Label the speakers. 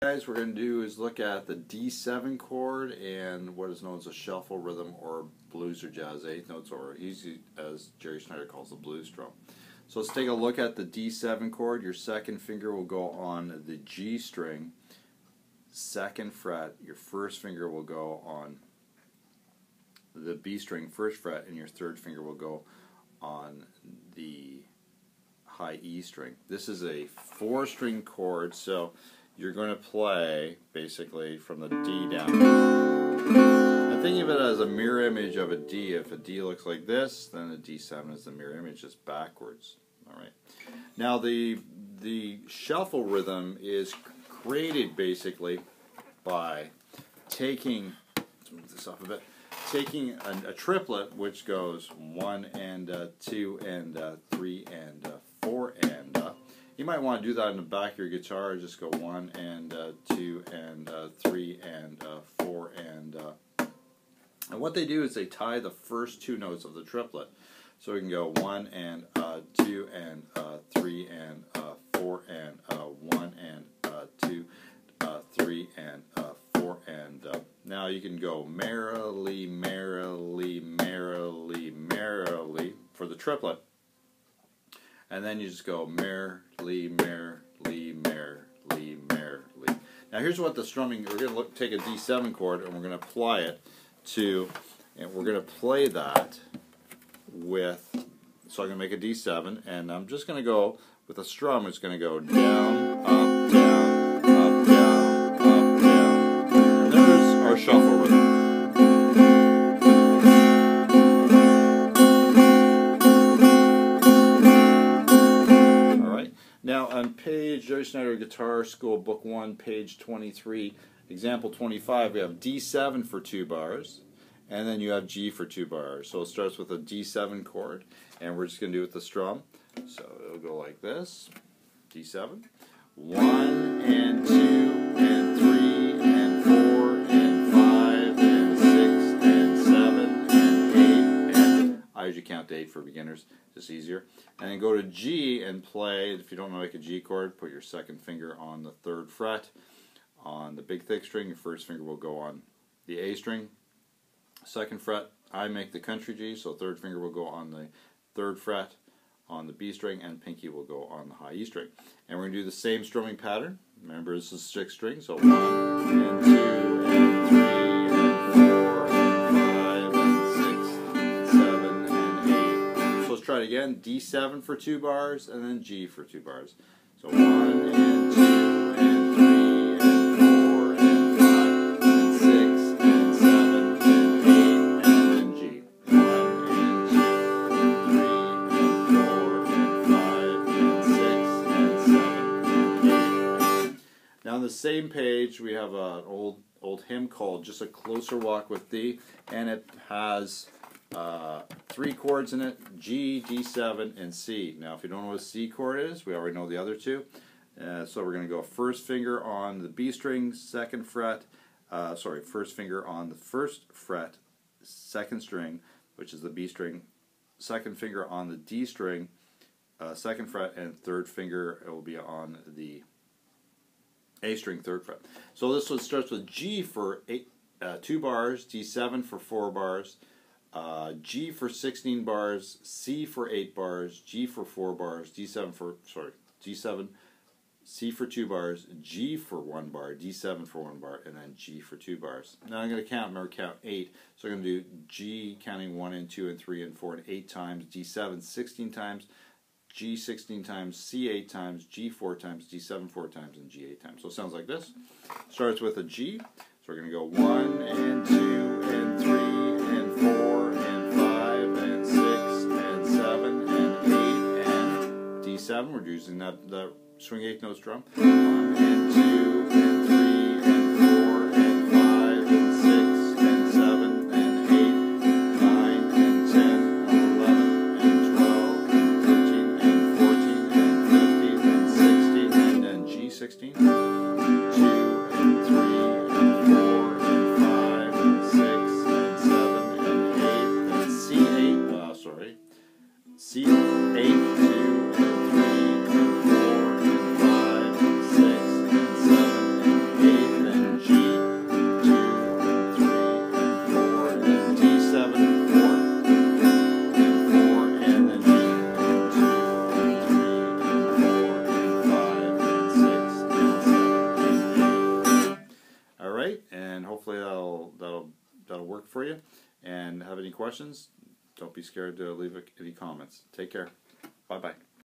Speaker 1: Guys, we're going to do is look at the D7 chord and what is known as a shuffle rhythm or blues or jazz eighth notes, or easy as Jerry Snyder calls the blues drum. So let's take a look at the D7 chord. Your second finger will go on the G string, second fret. Your first finger will go on the B string, first fret, and your third finger will go on the high E string. This is a 4-string chord, so you're going to play basically from the D down. And think of it as a mirror image of a D. If a D looks like this, then a D7 is the mirror image, just backwards. All right. Now the shuffle rhythm is created basically by taking, let's move this up a bit, taking a triplet which goes 1 and 2 and 3 and 4 and you might want to do that in the back of your guitar. Just go 1 and 2 and 3 and 4 and what they do is they tie the first two notes of the triplet. So we can go 1 and 2 and 3 and 4 and 1 and 2, 3 and 4 and now you can go merrily, merrily, merrily, merrily for the triplet. And then you just go merrily, merrily, merrily, merrily. Now here's what the strumming, we're going to take a D7 chord and we're going to apply it to, and we're going to play that with, so I'm going to make a D7 and I'm just going to go with a strum. It's going to go down, up, down, up, down, up, down. And there's our shuffle rhythm. Now on page Jerry Snyder Guitar School Book 1, page 23, example 25, we have D7 for 2 bars, and then you have G for 2 bars. So it starts with a D7 chord, and we're just going to do it with the strum. So it'll go like this, D7, 1 and 2 and 3 and 4 and 5 and 6 and 7 and 8 and I usually count to 8 for beginners, just easier. And then go to G and play. If you don't know like a G chord, put your second finger on the 3rd fret on the big thick string. Your first finger will go on the A string. 2nd fret, I make the country G, so 3rd finger will go on the 3rd fret on the B string, and pinky will go on the high E string. And we're going to do the same strumming pattern. Remember, this is 6 strings, so 1 and 2 and 3 and 4 and 5 and 6 and 7 and 8. So let's try it again. D7 for 2 bars, and then G for 2 bars. So 1 and 2 and 3 and 4 and 5 and 6 and 7 and 8, and then G. 1 and 2 and 3 and 4 and 5 and 6 and 7 and 8. Now on the same page we have an old hymn called Just a Closer Walk with Thee, and it has 3 chords in it, G, D7, and C. Now if you don't know what a C chord is, we already know the other two. So we're going to go first finger on the B string, second fret, first finger on the 1st fret, 2nd string, which is the B string, second finger on the D string, 2nd fret, and 3rd finger will be on the A string, 3rd fret. So this one starts with G for 2 bars, D7 for 4 bars, G for 16 bars, C for 8 bars, G for 4 bars, D7, C for 2 bars, G for 1 bar, D7 for 1 bar, and then G for 2 bars. Now I'm going to count 8. So I'm going to do G counting 1 and 2 and 3 and 4 and 8 times, D7 16 times, G 16 times, C 8 times, G 4 times, D7 4 times, and G 8 times. So it sounds like this. Starts with a G. So we're going to go 1 and 2 and 3 and 4 and 5 and 6 and 7 and 8 and D7. We're using the swing 8 notes drum. 1 and 2 and 3 and 4 and 5 and 6 and 7 and 8, 9 and 10 and 11 and 12 and 13 and 14 and 15 and 16 and then G16. 2 and 3 and 4 and 5 and 6 and 7 and 8 and C8, C8, 2 and 3 and 4 and 5 and 6 that'll work for you. And have any questions, don't be scared to leave any comments. Take care. Bye-bye.